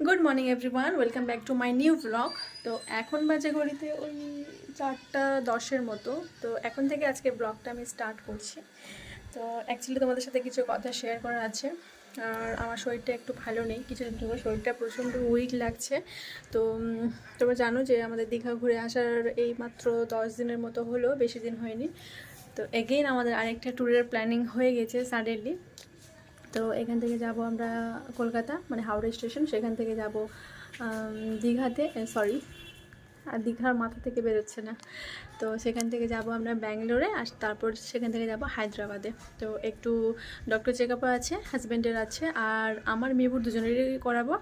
Good morning everyone, welcome back to my new blog. তো এখন বাজে ঘড়িতে ওই 4টা 10-এর মতো। তো এখন থেকে আজকে ব্লগটা আমি স্টার্ট করছি। তো অ্যাকচুয়ালি তোমাদের সাথে কিছু কথা শেয়ার করার আছে। আর আমার শরীরটা একটু ভালো নেই, কিছুদিন ধরে শরীরটা প্রচণ্ড উইক লাগছে। তো তোমরা জানো যে আমাদের দীঘা ঘুরে আসার এই মাত্র 10 দিনের মতো হলো, বেশি দিন হয়নি। তো এগেইন আমাদের আরেকটা ট্যুরের প্ল্যানিং হয়ে গেছে সাডেনলি। তো এখান থেকে যাব আমরা কলকাতা, মানে হাওড়া স্টেশন, সেখান থেকে যাব দীঘাতে, সরি, আর দীঘার মাথা থেকে বেরোচ্ছে না। তো সেখান থেকে যাব আমরা ব্যাঙ্গালোরে, আর তারপর সেখান থেকে যাব হায়দ্রাবাদে। তো একটু ডক্টর চেকআপও আছে, হাজব্যান্ডের আছে, আর আমার মেয়ের দুজনেরই করাবো।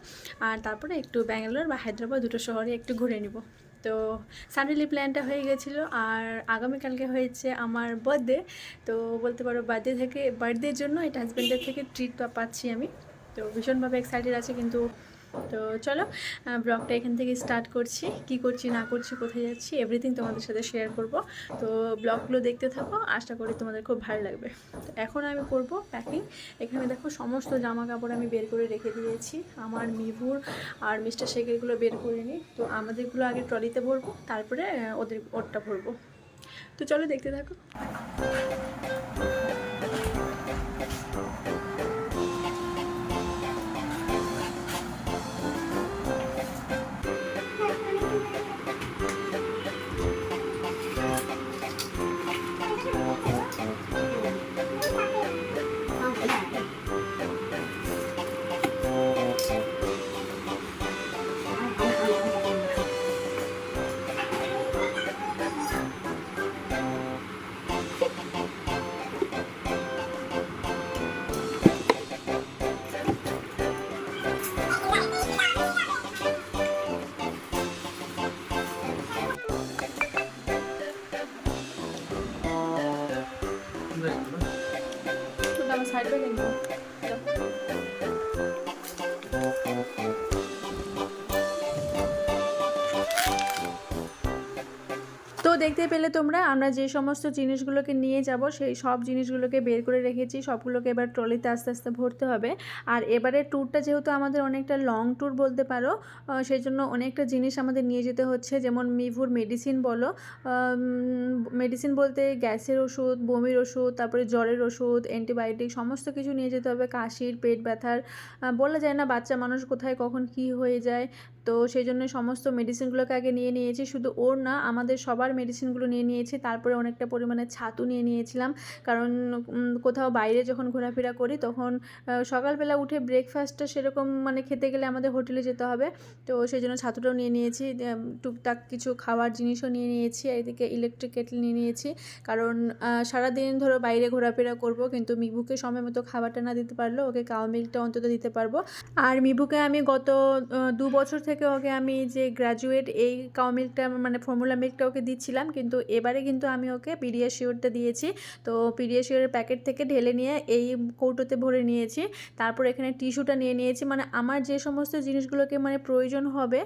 আর তারপরে একটু ব্যাঙ্গালোর বা হায়দ্রাবাদ দুটো শহরে একটু ঘুরে নিব। তো সাডেনলি প্ল্যানটা হয়ে গেছিলো। আর আগামীকালকে হয়েছে আমার বার্থডে। তো বলতে পারো বার্থডের জন্য এটা হাজব্যান্ডের থেকে ট্রিট পাচ্ছি আমি। তো ভীষণভাবে এক্সাইটেড আছে কিন্তু। তো চলো ব্লগটা এখান থেকে স্টার্ট করছি। কি করছি না করছি, কোথায় যাচ্ছি, এভরিথিং তোমাদের সাথে শেয়ার করব। তো ব্লগগুলো দেখতে থাকো, আশা করি তোমাদের খুব ভালো লাগবে। তো এখন আমি করব প্যাকিং। এখানে দেখো সমস্ত জামা কাপড় আমি বের করে রেখে দিয়েছি। আমার মিভুর আর মিস্টার শেখেরগুলো বের করে নিই। তো আমাদেরগুলো আগে ট্রলিতে ভরবো, তারপরে ওরটা ভরবো। তো চলো দেখতে থাকো। তো আমার সাইড ব্যাগ নিবো। তো দেখতে পেলে তোমরা, আমরা যে সমস্ত জিনিসগুলোকে নিয়ে যাব সেই সব জিনিসগুলোকে বের করে রেখেছি। সবগুলোকে এবার ট্রলিতে আস্তে আস্তে ভরতে হবে। আর এবারে ট্যুরটা যেহেতু আমাদের অনেকটা লং ট্যুর বলতে পারো, সেই জন্য অনেকটা জিনিস আমাদের নিয়ে যেতে হচ্ছে। যেমন মিভুর মেডিসিন বলো, মেডিসিন বলতে গ্যাসের ওষুধ, বমির ওষুধ, তারপরে জ্বরের ওষুধ, অ্যান্টিবায়োটিক, সমস্ত কিছু নিয়ে যেতে হবে। কাশির, পেট ব্যথার, বলা যায় না বাচ্চা মানুষ কোথায় কখন কি হয়ে যায়। তো সেই জন্য সমস্ত মেডিসিনগুলোকে আগে নিয়ে নিয়েছি। শুধু ওর না, আমাদের সবার মেডিসিনগুলো নিয়ে নিয়েছি। তারপরে অনেকটা পরিমাণে ছাতু নিয়ে নিয়েছিলাম, কারণ কোথাও বাইরে যখন ঘোরাফেরা করি তখন সকালবেলা উঠে ব্রেকফাস্টটা সেরকম মানে খেতে গেলে আমাদের হোটেলে যেতে হবে। তো সেই জন্য ছাতুটাও নিয়ে নিয়েছি, টুকটাক কিছু খাওয়ার জিনিসও নিয়ে নিয়েছি। এদিকে ইলেকট্রিক কেটল নিয়ে নিয়েছি, কারণ সারাদিন ধরো বাইরে ঘোরাফেরা করব, কিন্তু মিবুকে সময় মতো খাবারটা না দিতে পারলেও ওকে কাউ মিল্কটা অন্তত দিতে পারবো। আর মিবুকে আমি গত 2 বছর থেকে ওকে আমি যে গ্র্যাজুয়েট এই কাউ মিল্কটা মানে ফর্মুলা মিল্কটা ওকে দিচ্ছিলাম, কিন্তু এবারে কিন্তু আমি ওকে পিডিয়াশিওরটা দিয়েছি। তো পিডিয়াশিওরের প্যাকেট থেকে ঢেলে নিয়ে এই কৌটোতে ভরে নিয়েছি। তারপর এখানে টিস্যুটা নিয়ে নিয়েছি, মানে আমার যে সমস্ত জিনিসগুলোকে মানে প্রয়োজন হবে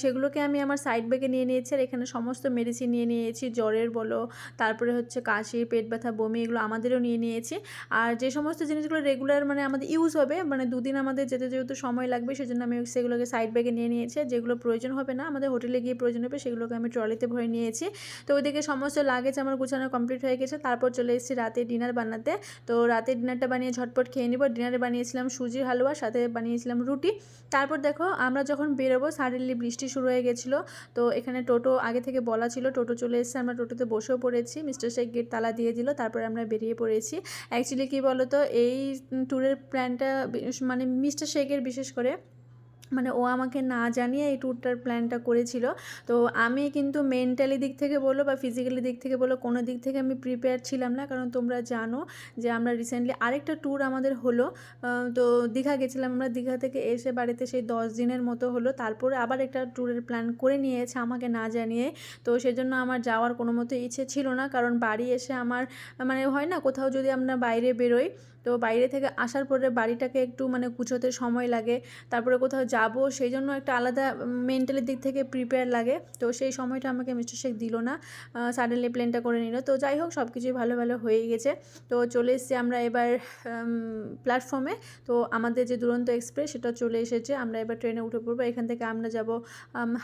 সেগুলোকে আমি আমার সাইড ব্যাগে নিয়ে নিয়েছি। আর এখানে সমস্ত মেডিসিন নিয়ে নিয়েছি, জ্বরের বলো, তারপরে হচ্ছে কাশি, পেট ব্যথা, বমি, এগুলো আমাদেরও নিয়ে নিয়েছি। আর যে সমস্ত জিনিসগুলো রেগুলার মানে আমাদের ইউজ হবে, মানে দুদিন আমাদের যেতে যেহেতু সময় লাগবে, সেজন্য আমি সেগুলোকে সাইড ব্যাগে নিয়ে নিয়েছি। যেগুলো প্রয়োজন হবে না, আমাদের হোটেলে গিয়ে প্রয়োজন হবে, সেগুলোকে আমি ট্রলিতে ভরে নিয়েছি। তো ওইদিকে সমস্ত লাগেজ আমার গুছানো কমপ্লিট হয়ে গেছে। তারপর চলে এসেছি রাতে ডিনার বানাতে। তো রাতে ডিনারটা বানিয়ে ঝটপট খেয়ে নিব। ডিনারে বানিয়েছিলাম সুজির হালুয়া, সাথে বানিয়েছিলাম রুটি। তারপর দেখো আমরা যখন বেরোবো সাডেনলি বৃষ্টি শুরু হয়ে গেছিলো। তো এখানে টোটো আগে থেকে বলা ছিল, টোটো চলে এসেছে, আমরা টোটোতে বসেও পড়েছি। মিস্টার শেখ গেট তালা দিয়ে দিল, তারপরে আমরা বেরিয়ে পড়েছি। অ্যাকচুয়ালি কী বলো তো, এই ট্যুরের প্ল্যানটা মানে মিস্টার শেখের বিশেষ করে, মানে ও আমাকে না জানিয়ে এই ট্যুরটার প্ল্যানটা করেছিল। তো আমি কিন্তু মেন্টালি দিক থেকে বলো বা ফিজিক্যালি দিক থেকে বলো, কোনো দিক থেকে আমি প্রিপেয়ার ছিলাম না। কারণ তোমরা জানো যে আমরা রিসেন্টলি আরেকটা ট্যুর আমাদের হলো, তো দীঘা গেছিলাম আমরা। দীঘা থেকে এসে বাড়িতে সেই 10 দিনের মতো হলো, তারপরে আবার একটা ট্যুরের প্ল্যান করে নিয়েছে আমাকে না জানিয়ে। তো সেজন্য আমার যাওয়ার কোনো মতো ইচ্ছে ছিল না, কারণ বাড়ি এসে আমার মানে হয় না, কোথাও যদি আমরা বাইরে বেরোই তো বাইরে থেকে আসার পরে বাড়িটাকে একটু মানে গুছোতে সময় লাগে, তারপরে কোথাও যাব সেই জন্য একটা আলাদা মেন্টালি দিক থেকে প্রিপেয়ার লাগে। তো সেই সময়টা আমাকে মিস্টার শেখ দিল না, সাডেনলি প্লেনটা করে নিল। তো যাই হোক সব কিছুই ভালো ভালো হয়ে গেছে। তো চলে এসেছি আমরা এবার প্ল্যাটফর্মে। তো আমাদের যে দুরন্ত এক্সপ্রেস সেটা চলে এসেছে, আমরা এবার ট্রেনে উঠে পড়বো। এখান থেকে আমরা যাব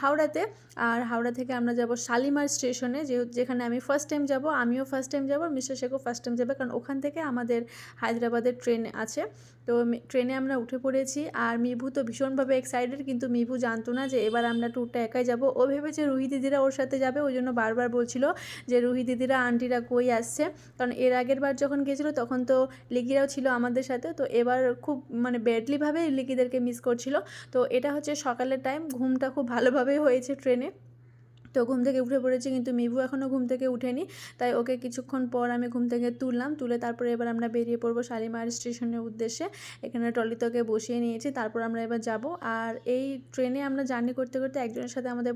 হাওড়াতে, আর হাওড়া থেকে আমরা যাব শালিমার স্টেশনে, যেখানে আমি ফার্স্ট টাইম যাব, আমিও ফার্স্ট টাইম যাব, মিস্টার শেখও ফার্স্ট টাইম যাবে, কারণ ওখান থেকে আমাদের হায়দ্রাবাদের ট্রেন আছে। তো ট্রেনে আমরা উঠে পড়েছি, আর মিভু তো ভীষণভাবে এক্সাইটেড, কিন্তু মিভু জানতো না যে এবার আমরা ট্যুরটা একাই যাব। ও ভেবেছে রুহি দিদিরা ওর সাথে যাবে, ওই জন্য বারবার বলছিল যে রুহি দিদিরা আন্টিরা কই আসছে, কারণ এর আগের বার যখন গেছিলো তখন তো লিকিরাও ছিল আমাদের সাথে। তো এবার খুব মানে ব্যাডলিভাবে লিকিদেরকে মিস করছিল। তো এটা হচ্ছে সকালের টাইম, ঘুমটা খুব ভালোভাবেই হয়েছে ট্রেনে। তো ঘুম থেকে উঠে পড়েছি, কিন্তু মিভু এখনও ঘুম থেকে উঠেনি, তাই ওকে কিছুক্ষণ পর আমি ঘুম থেকে তুলে তারপরে এবার আমরা বেরিয়ে পড়বো শালিমার স্টেশনের উদ্দেশ্যে। এখানে ট্রলিতে ওকে বসিয়ে নিয়েছি, তারপর আমরা এবার যাব। আর এই ট্রেনে আমরা জার্নি করতে করতে একজনের সাথে আমাদের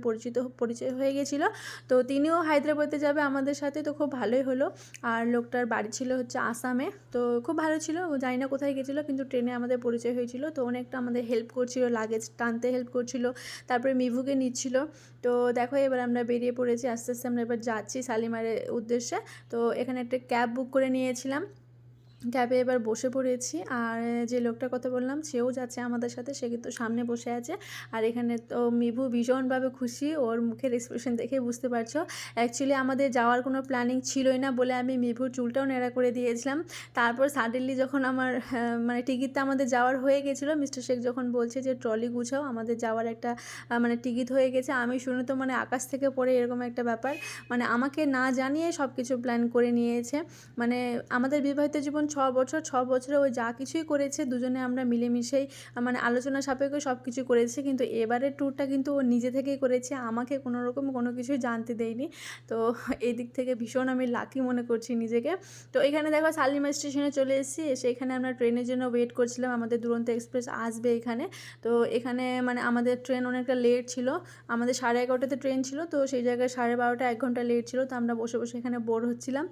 পরিচয় হয়ে গেছিলো। তো তিনিও হায়দ্রাবাদে যাবে আমাদের সাথে, তো খুব ভালোই হলো। আর লোকটার বাড়ি ছিল হচ্ছে আসামে, তো খুব ভালো ছিল। ও জানি না কোথায় গেছিলো, কিন্তু ট্রেনে আমাদের পরিচয় হয়েছিল। তো অনেকটা আমাদের হেল্প করছিল, লাগেজ টানতে হেল্প করছিল, তারপরে মিভুকে নিচ্ছিল। তো দেখো এবার আমরা বেরিয়ে পড়েছি, আস্তে আস্তে আমরা এবার যাচ্ছি শালিমারের উদ্দেশ্যে। তো এখানে একটা ক্যাব বুক করে নিয়েছিলাম, ক্যাবে এবার বসে পড়েছি। আর যে লোকটার কথা বললাম সেও যাচ্ছে আমাদের সাথে, সে কিন্তু সামনে বসে আছে। আর এখানে তো মিভু ভীষণভাবে খুশি, ওর মুখের এক্সপ্রেশন দেখে বুঝতে পারছো। অ্যাকচুয়ালি আমাদের যাওয়ার কোনো প্ল্যানিং ছিলই না বলে আমি মিভুর চুলটাও নেড়া করে দিয়েছিলাম। তারপর সাডেনলি যখন আমার মানে টিকিটটা আমাদের যাওয়ার হয়ে গেছিলো, মিস্টার শেখ যখন বলছে যে ট্রলি গুছাও, আমাদের যাওয়ার একটা মানে টিকিট হয়ে গেছে, আমি শুনে তো মানে আকাশ থেকে পড়ে এরকম একটা ব্যাপার, মানে আমাকে না জানিয়ে সব কিছু প্ল্যান করে নিয়েছে। মানে আমাদের বিবাহিত জীবন 6 বছরে ওই যা কিছুই করেছে দুজনে আমরা মিলেমিশেই মানে আলোচনা সাপেক্ষে সব কিছু করেছি, কিন্তু এবারের ট্যুরটা কিন্তু ও নিজে থেকেই করেছে, আমাকে কোনো রকম কোনো কিছুই জানতে দেয়নি। তো এই দিক থেকে ভীষণ আমি লাকি মনে করছি নিজেকে। তো এখানে দেখো শালিমার স্টেশনে চলে এসেছি, এসে এখানে আমরা ট্রেনের জন্য ওয়েট করছিলাম, আমাদের দুরন্ত এক্সপ্রেস আসবে এখানে। তো এখানে মানে আমাদের ট্রেন অনেকটা লেট ছিল, আমাদের 11:30টাতে ট্রেন ছিল, তো সেই জায়গায় 12:30 1 ঘন্টা লেট ছিল। তো আমরা বসে বসে এখানে বোর হচ্ছিলাম।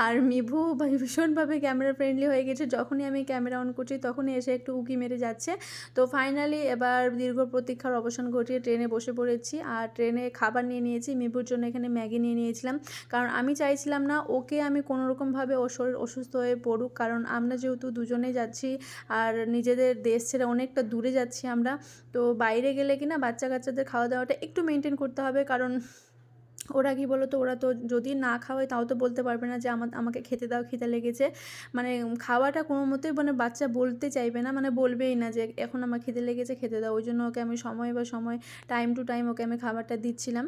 আর মিভু ভীষণভাবে ক্যামেরা ফ্রেন্ডলি হয়ে গেছে, যখনই আমি ক্যামেরা অন করছি তখনই এসে একটু উকি মেরে যাচ্ছে। তো ফাইনালি এবার দীর্ঘ প্রতীক্ষার অবসান ঘটিয়ে ট্রেনে বসে পড়েছি, আর ট্রেনে খাবার নিয়ে নিয়েছি। মিভুর জন্য এখানে ম্যাগি নিয়ে নিয়েছিলাম, কারণ আমি চাইছিলাম না ওকে আমি কোনোরকমভাবে ওর শরীর অসুস্থ হয়ে পড়ুক, কারণ আমরা যেহেতু দুজনেই যাচ্ছি আর নিজেদের দেশ ছেড়ে অনেকটা দূরে যাচ্ছি আমরা। তো বাইরে গেলে কিনা বাচ্চা কাচ্চাদের খাওয়া দাওয়াটা একটু মেনটেন করতে হবে, কারণ ওরা কী বলো তো, ওরা তো যদি না খাওয়ায় তাও তো বলতে পারবে না যে আমাকে খেতে দাও, খিদে লেগেছে। মানে খাওয়াটা কোনো মতেই মানে বাচ্চা বলতে চাইবে না, মানে বলবেই না যে এখন আমার খিদে লেগেছে খেতে দাও। ওই জন্য ওকে আমি সময় টাইম টু টাইম ওকে আমি খাবারটা দিচ্ছিলাম।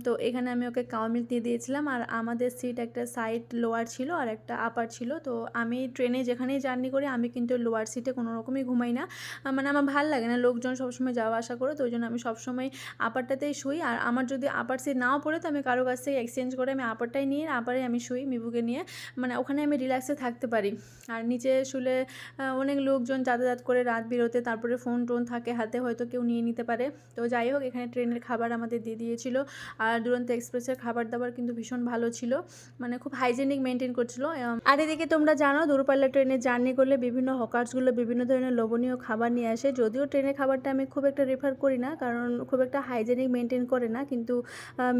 তো এখানে আমি ওকে কাউ মিল্ক দিয়ে দিয়েছিলাম। আর আমাদের সিট একটা সাইড লোয়ার ছিল আর একটা আপার ছিল। তো আমি ট্রেনে যেখানেই জার্নি করি আমি কিন্তু লোয়ার সিটে কোনো রকমই ঘুমাই না, মানে আমার ভাল লাগে না লোকজন সবসময় যাওয়া আসা করে। তো ওই জন্য আমি সবসময় আপারটাতেই শুই। আর আমার যদি আপার সিট নাও পড়ে তো আমি কারো কাছ থেকে এক্সচেঞ্জ করে আমি আপারটাই নিয়ে আপারে আমি শুই মিভুকে নিয়ে, মানে ওখানে আমি রিল্যাক্সে থাকতে পারি। আর নিচে শুলে অনেক লোকজন যাতায়াত করে রাত বিরতে, তারপরে ফোন টোন থাকে হাতে, হয়তো কেউ নিয়ে নিতে পারে। তো যাই হোক এখানে ট্রেনের খাবার আমাদের দিয়ে দিয়েছিল। আর দুরন্ত এক্সপ্রেসের খাবার দাবার কিন্তু ভীষণ ভালো ছিল, মানে খুব হাইজেনিক মেনটেন করছিল। আর এদিকে তোমরা জানো দূরপাল্লা ট্রেনে জার্নি করলে বিভিন্ন হকার্সগুলো বিভিন্ন ধরনের লোভনীয় খাবার নিয়ে আসে। যদিও ট্রেনের খাবারটা আমি খুব একটা রেফার করি না, কারণ খুব একটা হাইজেনিক মেনটেন করে না, কিন্তু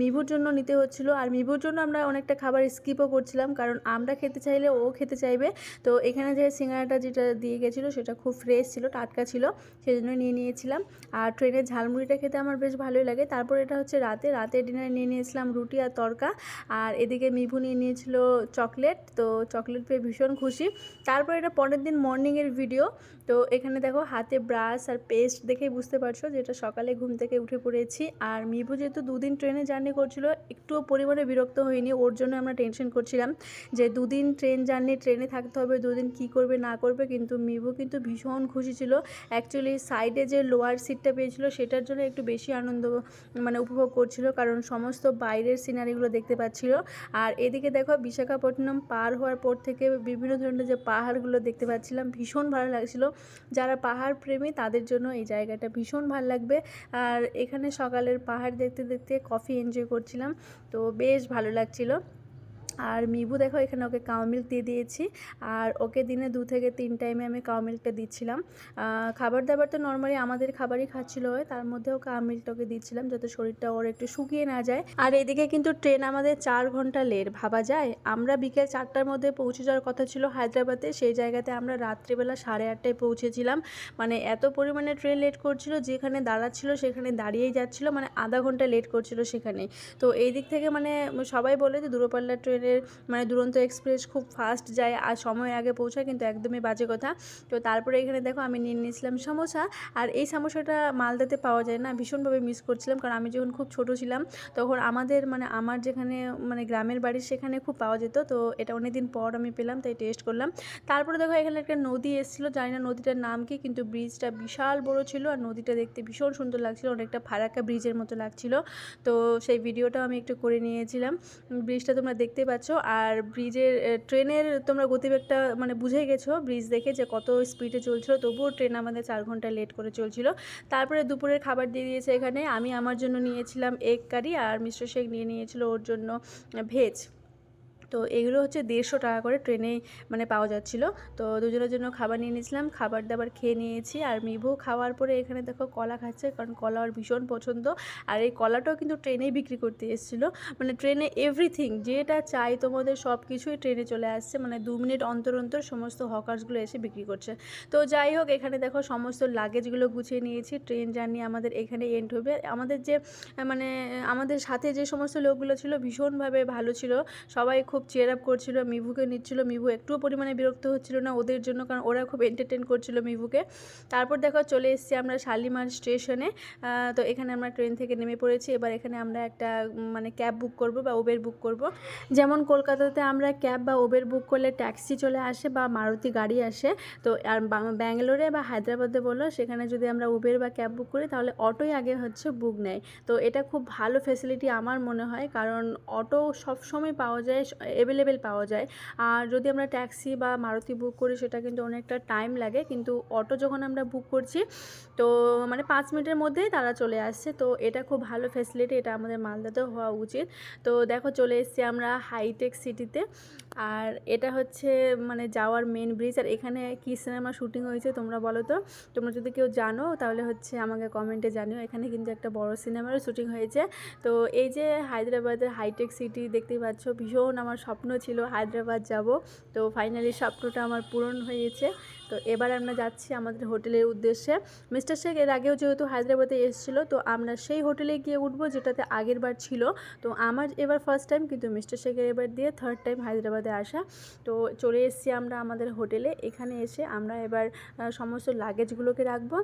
মিভুর জন্য নিতে হচ্ছিলো। আর মিভুর জন্য আমরা অনেকটা খাবার স্কিপও করছিলাম, কারণ আমরা খেতে চাইলে ও খেতে চাইবে। তো এখানে যে সিঙ্গারাটা যেটা দিয়ে গেছিলো সেটা খুব ফ্রেশ ছিল, টাটকা ছিল, সেই জন্য নিয়ে নিয়েছিলাম। আর ট্রেনের ঝালমুড়িটা খেতে আমার বেশ ভালোই লাগে। তারপর এটা হচ্ছে রাতে ডিনারে নিয়ে নিয়েছিলাম রুটি আর তড়কা। আর এদিকে মিভু নিয়ে নিয়েছিল চকলেট, তো চকলেট পেয়ে ভীষণ খুশি। তারপর এটা পরের দিন মর্নিংয়ের ভিডিও। তো এখানে দেখো হাতে ব্রাশ আর পেস্ট দেখেই বুঝতে পারছো যেটা সকালে ঘুম থেকে উঠে পড়েছি। আর মিভু যেহেতু 2 দিন ট্রেনে জার্নি করছিল, একটুও পরিমাণে বিরক্ত হয়নি, ওর জন্য আমরা টেনশন করছিলাম যে 2 দিন ট্রেনে থাকতে হবে, 2 দিন কী করবে না করবে। কিন্তু মিভু কিন্তু ভীষণ খুশি ছিল। অ্যাকচুয়ালি সাইডে যে লোয়ার সিটটা পেয়েছিল সেটার জন্য একটু বেশি আনন্দ মানে উপভোগ করছিল, কারণ সমস্ত বাইরের সিনারিগুলো দেখতে পাচ্ছিল। আর এদিকে দেখো বিশাখাপত্তনম পার হওয়ার পর থেকে বিভিন্ন ধরনের যে পাহাড়গুলো দেখতে পাচ্ছিলাম, ভীষণ ভালো লাগছিল। যারা পাহাড় প্রেমী তাদের জন্য এই জায়গাটা ভীষণ ভালো লাগবে। আর এখানে সকালের পাহাড় দেখতে দেখতে কফি এনজয় করছিলাম, তো বেশ ভালো লাগছিল। আর মিবু দেখো এখানে ওকে কাউ মিল্ক দিয়ে দিয়েছি। আর ওকে দিনে 2 থেকে 3 টাইমে আমি কাউ মিল্কটা দিচ্ছিলাম। খাবার দাবার তো নর্মালি আমাদের খাবারই খাচ্ছিল, তার মধ্যেও কাউ মিল্কটা ওকে দিচ্ছিলাম যাতে শরীরটা ওর একটু শুকিয়ে না যায়। আর এদিকে কিন্তু ট্রেন আমাদের 4 ঘন্টা লেট, ভাবা যায়। আমরা বিকেল 4টার মধ্যে পৌঁছে যাওয়ার কথা ছিল হায়দ্রাবাদে, সেই জায়গাতে আমরা রাত্রিবেলা 8:30টায় পৌঁছেছিলাম। মানে এত পরিমাণে ট্রেন লেট করছিল, যেখানে দাঁড়াচ্ছিল সেখানে দাঁড়িয়েই যাচ্ছিলো, মানে আধা ঘন্টা লেট করছিল সেখানে। তো এই দিক থেকে মানে সবাই বলে যে দূরপাল্লার ট্রেনের মানে দুরন্ত এক্সপ্রেস খুব ফাস্ট যায় আর সময় আগে পৌঁছায়, কিন্তু একদমই বাজে কথা। তো তারপরে এখানে দেখো আমি নিয়ে নিয়েছিলাম সমোসা। আর এই সমোসাটা মালদাতে পাওয়া যায় না, ভীষণভাবে মিস করছিলাম, কারণ আমি যখন খুব ছোট ছিলাম তখন আমাদের মানে আমার যেখানে মানে গ্রামের বাড়ি সেখানে খুব পাওয়া যেত। তো এটা অনেকদিন পর আমি পেলাম, তাই টেস্ট করলাম। তারপরে দেখো এখানে একটা নদী এসেছিলো, জানি না নদীটার নাম কি, কিন্তু ব্রিজটা বিশাল বড় ছিল আর নদীটা দেখতে ভীষণ সুন্দর লাগছিল, অনেকটা ফারাক্কা ব্রিজের মতো লাগছিল। তো সেই ভিডিওটাও আমি একটু করে নিয়েছিলাম। ব্রিজটা তোমরা দেখতে পাচ্ছ। আর ব্রিজের ট্রেনের তোমরা গতিবেগটা মানে বুঝে গেছো ব্রিজ দেখে যে কত স্পিডে চলছিল, তবুও ট্রেন আমাদের 4 ঘন্টা লেট করে চলছিল। তারপরে দুপুরের খাবার দিয়ে দিয়েছে এখানে। আমি আমার জন্য নিয়েছিলাম এগ কারি আর মিস্টার শেখ নিয়ে নিয়েছিল ওর জন্য ভেজ। তো এগুলো হচ্ছে 150 টাকা করে ট্রেনে মানে পাওয়া যাচ্ছিলো। তো দুজনের জন্য খাবার নিয়ে নিয়েছিলাম, খাবার দাবার খেয়ে নিয়েছি। আর মিভু খাওয়ার পরে এখানে দেখো কলা খাচ্ছে, কারণ কলা ওর ভীষণ পছন্দ। আর এই কলাটাও কিন্তু ট্রেনেই বিক্রি করতে এসেছিলো, মানে ট্রেনে এভরিথিং যেটা চাই তোমাদের সব কিছুই ট্রেনে চলে আসছে, মানে 2 মিনিট অন্তর অন্তর সমস্ত হকার্সগুলো এসে বিক্রি করছে। তো যাই হোক, এখানে দেখো সমস্ত লাগেজগুলো গুছিয়ে নিয়েছি। ট্রেন জার্নি আমাদের এখানে এন্ড হবে। আমাদের যে মানে আমাদের সাথে যে সমস্ত লোকগুলো ছিল ভীষণভাবে ভালো ছিল, সবাই খুব চেয়ার আপ করছিল, মিভুকে নিচ্ছিল। মিভু একটুও পরিমাণে বিরক্ত হচ্ছিল না ওদের জন্য, কারণ ওরা খুব এন্টারটেন করছিল মিভুকে। তারপর দেখো চলে এসেছি আমরা শালিমার স্টেশনে। তো এখানে আমরা ট্রেন থেকে নেমে পড়েছি। এবার এখানে আমরা একটা মানে ক্যাব বুক করব বা উবের বুক করব। যেমন কলকাতাতে আমরা ক্যাব বা উবের বুক করলে ট্যাক্সি চলে আসে বা মারুতি গাড়ি আসে, তো আর ব্যাঙ্গালোরে বা হায়দ্রাবাদে বলো, সেখানে যদি আমরা উবের বা ক্যাব বুক করি তাহলে অটোই আগে হচ্ছে বুক নেয়। তো এটা খুব ভালো ফ্যাসিলিটি আমার মনে হয়, কারণ অটো সবসময় পাওয়া যায়, অ্যাভেলেবেল পাওয়া যায়। আর যদি আমরা ট্যাক্সি বা মারুতি বুক করি সেটা কিন্তু অনেকটা টাইম লাগে, কিন্তু অটো যখন আমরা বুক করছি তো মানে 5 মিনিটের মধ্যেই তারা চলে আসছে। তো এটা খুব ভালো ফ্যাসিলিটি, এটা আমাদের মালদাতেও হওয়া উচিত। তো দেখো চলে এসেছি আমরা হাইটেক সিটিতে। আর এটা হচ্ছে মানে যাওয়ার মেন ব্রিজ। আর এখানে কি সিনেমা শুটিং হয়েছে তোমরা বলো তো, তোমরা যদি কেউ জানো তাহলে হচ্ছে আমাকে কমেন্টে জানিও। এখানে কিন্তু একটা বড় সিনেমারও শুটিং হয়েছে। তো এই যে হায়দ্রাবাদের হাইটেক সিটি দেখতেই পাচ্ছ, ভীষণ আমার স্বপ্ন ছিল হায়দ্রাবাদ যাব। তো ফাইনালি স্বপ্নটা আমার পূরণ হয়েছে। তো এবার আমরা যাচ্ছি আমাদের হোটেলের উদ্দেশ্যে। মিস্টার শেখ এর আগেও যেহেতু হায়দ্রাবাদে এসেছিলো, তো আমরা সেই হোটেলে গিয়ে উঠবো যেটাতে আগের বার ছিল। তো আমার এবার ফার্স্ট টাইম, কিন্তু মিস্টার শেখের এবার দিয়ে 3rd টাইম হায়দ্রাবাদে আসা। তো চলে এসেছি আমরা আমাদের হোটেলে। এখানে এসে আমরা এবার সমস্ত লাগেজগুলোকে রাখবো।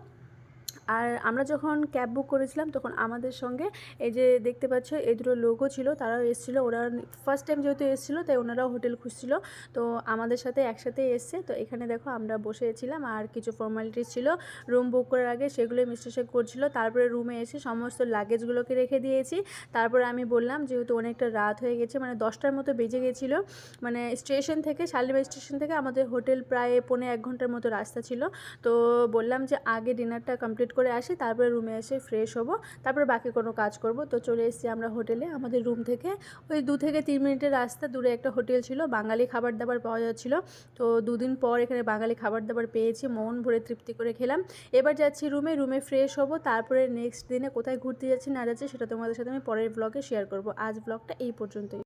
আর আমরা যখন ক্যাব বুক করেছিলাম তখন আমাদের সঙ্গে এই যে দেখতে পাচ্ছ এই দুটো লোকও ছিল, তারাও এসেছিলো। ওরা ফার্স্ট টাইম যেহেতু এসেছিলো তাই ওনারাও হোটেল খুঁজছিল, তো আমাদের সাথে একসাথে এসছে। তো এখানে দেখো আমরা বসেছিলাম আর কিছু ফর্মালিটিস ছিল রুম বুক করার আগে, সেগুলোই মিস্টার শেখ করছিল। তারপরে রুমে এসে সমস্ত লাগেজগুলোকে রেখে দিয়েছি। তারপরে আমি বললাম যেহেতু অনেকটা রাত হয়ে গেছে, মানে 10টার মতো বেজে গেছিলো, মানে স্টেশন থেকে শালিমার স্টেশন থেকে আমাদের হোটেল প্রায় 1.25 ঘন্টার মতো রাস্তা ছিল। তো বললাম যে আগে ডিনারটা কমপ্লিট করে আসি, তারপরে রুমে এসে ফ্রেশ হব, তারপরে বাকি কোনো কাজ করব। তো চলে এসেছি আমরা হোটেলে। আমাদের রুম থেকে ওই 2 থেকে 3 মিনিটের রাস্তা দূরে একটা হোটেল ছিল, বাঙালি খাবার দাবার পাওয়া যাচ্ছিলো। তো 2 দিন পর এখানে বাঙালি খাবার দাবার পেয়েছি, মন ভরে তৃপ্তি করে খেলাম। এবার যাচ্ছি রুমে ফ্রেশ হব, তারপরে নেক্সট দিনে কোথায় ঘুরতে যাচ্ছি না যাচ্ছি সেটা তোমাদের সাথে আমি পরের ব্লগে শেয়ার করব। আজ ব্লগটা এই পর্যন্তই।